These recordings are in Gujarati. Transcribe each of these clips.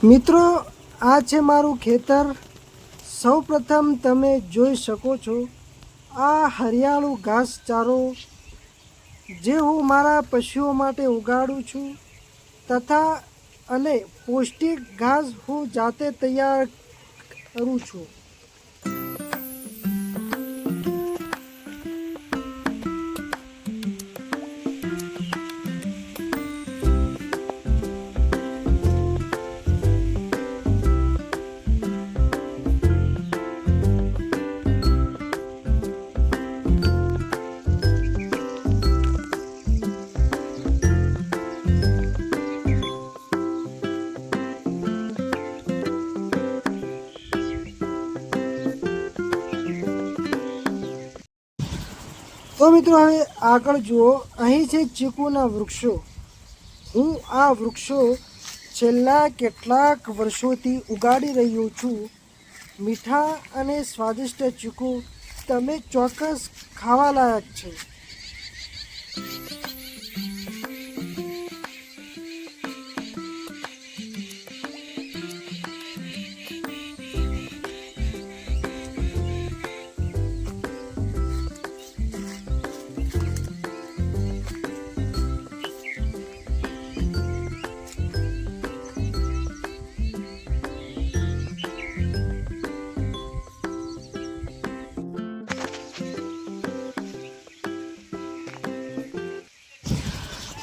મિત્રો, આ છે મારું ખેતર। સૌ પ્રથમ તમે જોઈ શકો છો આ હરિયાળું ઘાસચારો જે હું મારા પશુઓ માટે ઉગાડું છું તથા અને પૌષ્ટિક ઘાસ હું જાતે તૈયાર કરું છું। તો મિત્રો હવે આગળ જુઓ, અહીં છે ચીકુના વૃક્ષો। હું આ વૃક્ષો છેલ્લા કેટલાક વર્ષોથી ઉગાડી રહ્યો છું। મીઠા અને સ્વાદિષ્ટ ચીકુ તમે ચોક્કસ ખાવા લાયક છે।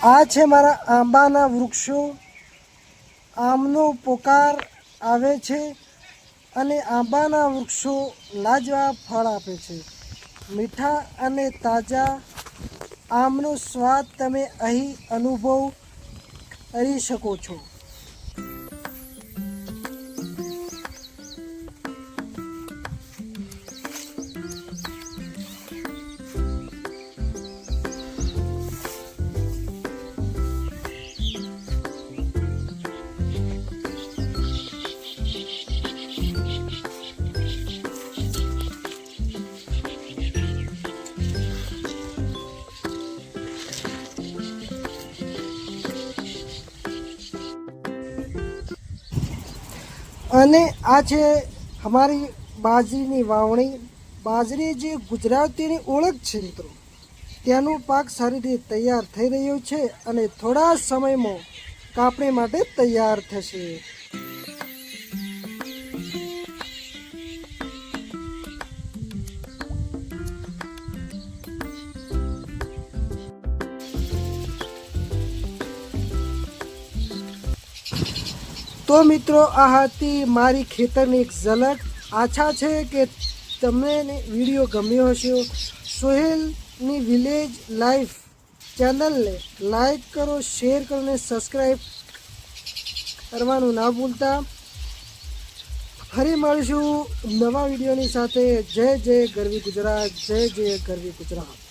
આ છે મારા આંબાના વૃક્ષો। આમનો પોકાર આવે છે અને આંબાના વૃક્ષો લાજવાબ ફળ આપે છે। મીઠા અને તાજા આમનો સ્વાદ તમે અહીં અનુભવ કરી શકો છો। અને આ છે અમારી બાજરીની વાવણી। બાજરી જે ગુજરાતીની ઓળખ છે મિત્રો, ત્યાંનો પાક સારી રીતે તૈયાર થઈ રહ્યો છે અને થોડા સમયમાં કાપણી માટે તૈયાર થશે। તો મિત્રો, આ હતી મારી ખેતરની એક ઝલક। આશા છે કે તમને વિડીયો ગમ્યો હશે। સોહેલની વિલેજ લાઈફ ચેનલને લાઈક કરો, શેર કરો અને સબસ્ક્રાઈબ કરવાનું ના ભૂલતા। ફરી મળીશું નવા વિડીયોની સાથે। જય જય ગરવી ગુજરાત, જય જય ગરવી ગુજરાત।